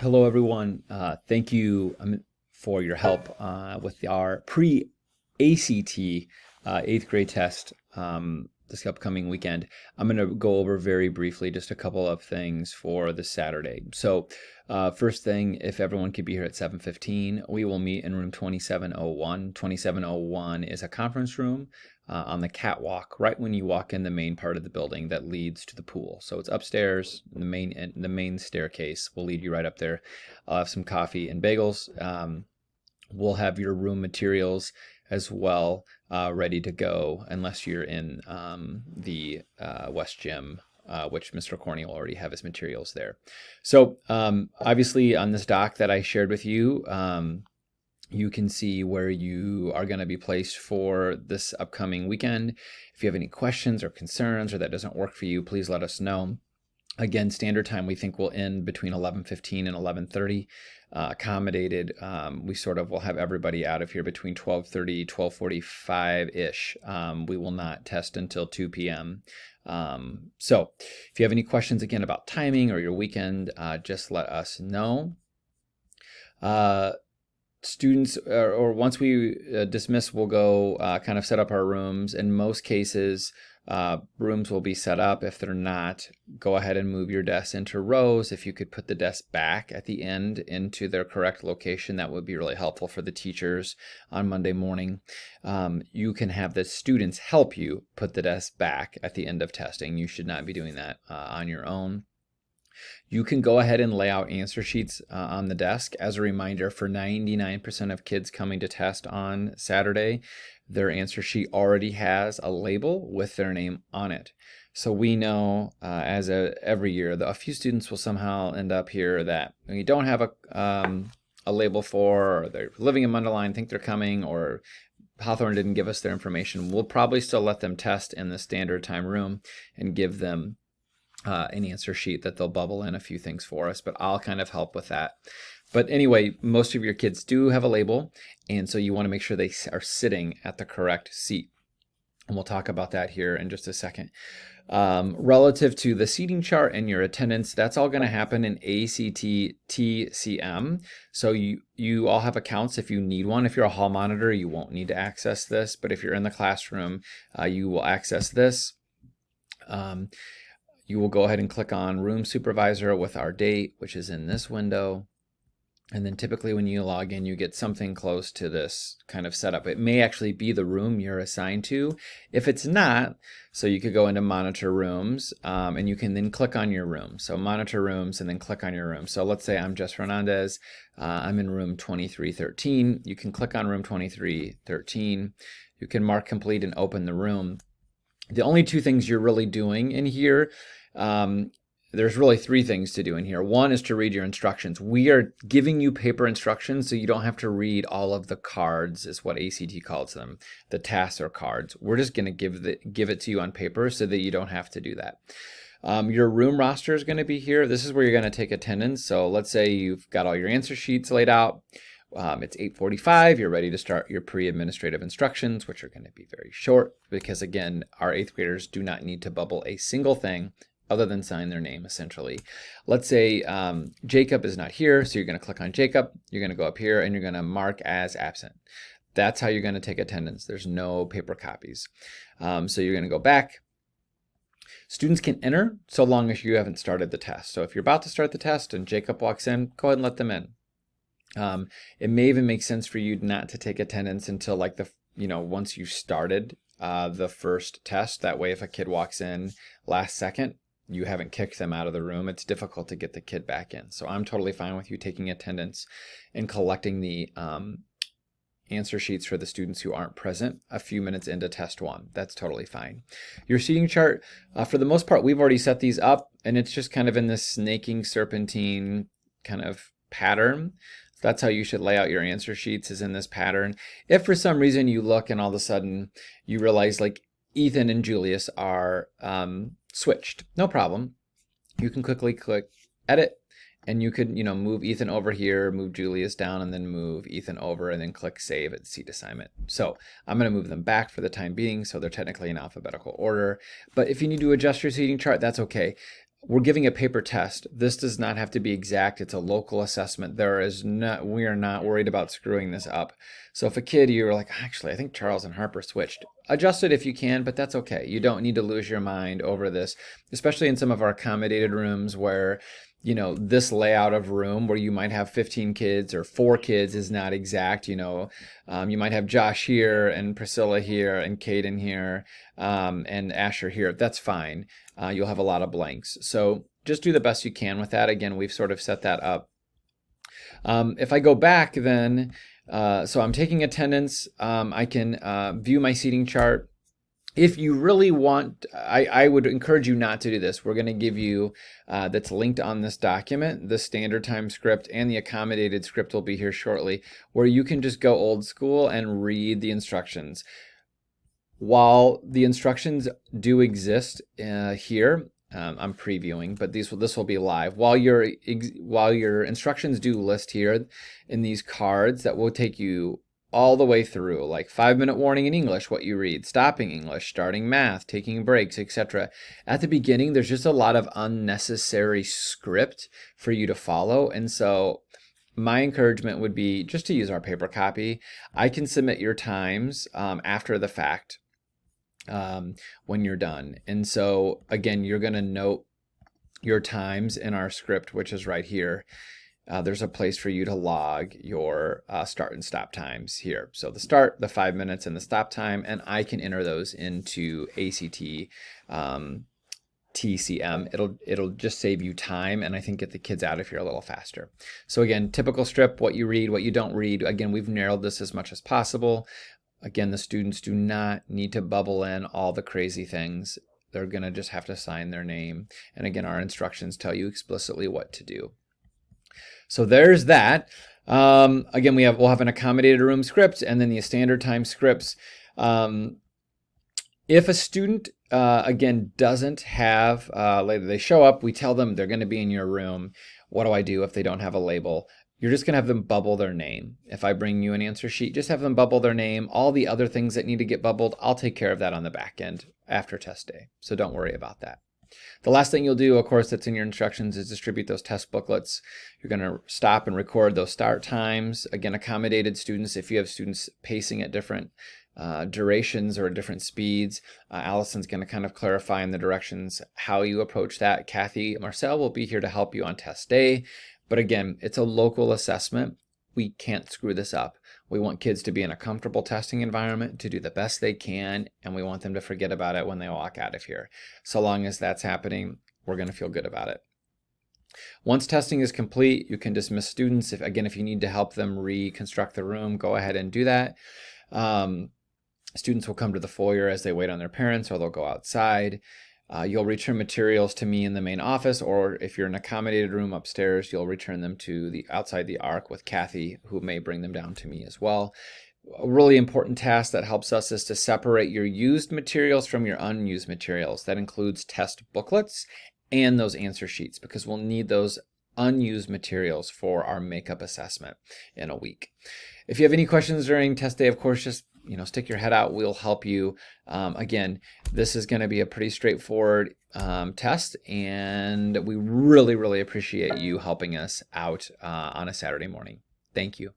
Hello, everyone. Thank you for your help with our pre-ACT eighth grade test this upcoming weekend. I'm going to go over very briefly just a couple of things for this Saturday. So first thing, if everyone could be here at 7:15, we will meet in room 2701. 2701 is a conference room on the catwalk right when you walk in the main part of the building that leads to the pool. So it's upstairs. The main staircase will lead you right up there. I'll have some coffee and bagels. We'll have your room materials as well ready to go, unless you're in the West Gym, which Mr. Corney will already have his materials there. So obviously on this doc that I shared with you, you can see where you are going to be placed for this upcoming weekend. If you have any questions or concerns or that doesn't work for you, please let us know. Again, standard time we think will end between 11:15 and 11:30. Accommodated, we sort of will have everybody out of here between 12:30, 12:45-ish. We will not test until 2 p.m. So if you have any questions again about timing or your weekend, just let us know. Students, or once we dismiss, we'll go kind of set up our rooms. In most cases, rooms will be set up. If they're not, go ahead and move your desks into rows. If you could put the desk back at the end into their correct location, that would be really helpful for the teachers on Monday morning. You can have the students help you put the desk back at the end of testing. You should not be doing that on your own. You can go ahead and lay out answer sheets on the desk. As a reminder, for 99% of kids coming to test on Saturday, their answer sheet already has a label with their name on it. So we know every year that a few students will somehow end up here that we don't have a label for, or they're living in Mundelein, think they're coming, or Hawthorne didn't give us their information. We'll probably still let them test in the standard time room and give them an answer sheet that they'll bubble in a few things for us, but I'll kind of help with that. But anyway, most of your kids do have a label, and so you want to make sure they are sitting at the correct seat. And we'll talk about that here in just a second. Relative to the seating chart and your attendance, that's all going to happen in ACT TCM. So you all have accounts if you need one. If you're a hall monitor, you won't need to access this, but if you're in the classroom, you will access this. You will go ahead and click on Room Supervisor with our date, which is in this window. And then typically when you log in, you get something close to this kind of setup. It may actually be the room you're assigned to. If it's not, so you could go into Monitor Rooms, and you can then click on your room. So Monitor Rooms and then click on your room. So let's say I'm Jess Fernandez. I'm in room 2313. You can click on room 2313. You can mark complete and open the room. The only two things you're really doing in here, there's really three things to do in here. One is to read your instructions. We are giving you paper instructions, so you don't have to read all of the cards, is what ACT calls them, the tasks or cards. We're just going to give it to you on paper so that you don't have to do that. Your room roster is going to be here. This is where you're going to take attendance. So let's say you've got all your answer sheets laid out. It's 8:45. You're ready to start your pre-administrative instructions, which are going to be very short because, again, our eighth graders do not need to bubble a single thing other than sign their name, essentially. Let's say Jacob is not here, so you're going to click on Jacob. You're going to go up here, and you're going to mark as absent. That's how you're going to take attendance. There's no paper copies. So you're going to go back. Students can enter so long as you haven't started the test. So if you're about to start the test and Jacob walks in, go ahead and let them in. It may even make sense for you not to take attendance until once you started the first test. That way, if a kid walks in last second, you haven't kicked them out of the room. It's difficult to get the kid back in. So I'm totally fine with you taking attendance and collecting the answer sheets for the students who aren't present a few minutes into test one. That's totally fine. Your seating chart, for the most part, we've already set these up, and it's just kind of in this snaking serpentine kind of pattern. That's how you should lay out your answer sheets, is in this pattern. If for some reason you look and all of a sudden you realize like Ethan and Julius are switched, no problem. You can quickly click edit, and you could move Ethan over here, move Julius down, and then move Ethan over, and then click save at seat assignment. So I'm going to move them back for the time being, so they're technically in alphabetical order. But if you need to adjust your seating chart, that's okay. we're giving a paper test. This does not have to be exact. It's a local assessment. We are not worried about screwing this up. So if a kid, you're like, actually, I think Charles and Harper switched, adjust it if you can, but that's okay. You don't need to lose your mind over this, especially in some of our accommodated rooms where, this layout of room where you might have 15 kids or 4 kids is not exact. You might have Josh here and Priscilla here and Caden here and Asher here. That's fine. You'll have a lot of blanks. So just do the best you can with that. Again, we've sort of set that up. If I go back then, so I'm taking attendance. I can view my seating chart. If you really want, I would encourage you not to do this. We're going to give you, that's linked on this document, the standard time script and the accommodated script will be here shortly, where you can just go old school and read the instructions. While the instructions do exist here, I'm previewing, but this will be live. While your instructions do list here in these cards, that will take you all the way through, like 5-minute warning in English, what you read, stopping English, starting math, taking breaks, etc. At the beginning, there's just a lot of unnecessary script for you to follow, and so my encouragement would be just to use our paper copy. I can submit your times after the fact when you're done. And so again, you're going to note your times in our script, which is right here. There's a place for you to log your start and stop times here. So the start, the 5 minutes, and the stop time, and I can enter those into ACT TCM. It'll just save you time, and I think get the kids out if you're a little faster. So again, typical strip, what you read, what you don't read. Again, we've narrowed this as much as possible. Again, the students do not need to bubble in all the crazy things. They're going to just have to sign their name. And again, our instructions tell you explicitly what to do. So there's that. Again, we'll have an accommodated room script and then the standard time scripts. If a student, again, doesn't have, later they show up, we tell them they're going to be in your room. What do I do if they don't have a label? You're just going to have them bubble their name. If I bring you an answer sheet, just have them bubble their name. All the other things that need to get bubbled, I'll take care of that on the back end after test day. So don't worry about that. The last thing you'll do, of course, that's in your instructions is distribute those test booklets. You're going to stop and record those start times. Again, accommodated students, if you have students pacing at different durations or different speeds, Allison's going to kind of clarify in the directions how you approach that. Kathy Marcel will be here to help you on test day. But again, it's a local assessment. We can't screw this up. We want kids to be in a comfortable testing environment, to do the best they can, and we want them to forget about it when they walk out of here. So long as that's happening, we're going to feel good about it. Once testing is complete, you can dismiss students. If you need to help them reconstruct the room, go ahead and do that. Students will come to the foyer as they wait on their parents, or they'll go outside. You'll return materials to me in the main office, or if you're in an accommodated room upstairs, you'll return them to outside the ARC with Kathy, who may bring them down to me as well. A really important task that helps us is to separate your used materials from your unused materials. That includes test booklets and those answer sheets, because we'll need those unused materials for our makeup assessment in a week. If you have any questions during test day, of course, just stick your head out. We'll help you. Again, this is going to be a pretty straightforward test, and we really, really appreciate you helping us out on a Saturday morning. Thank you.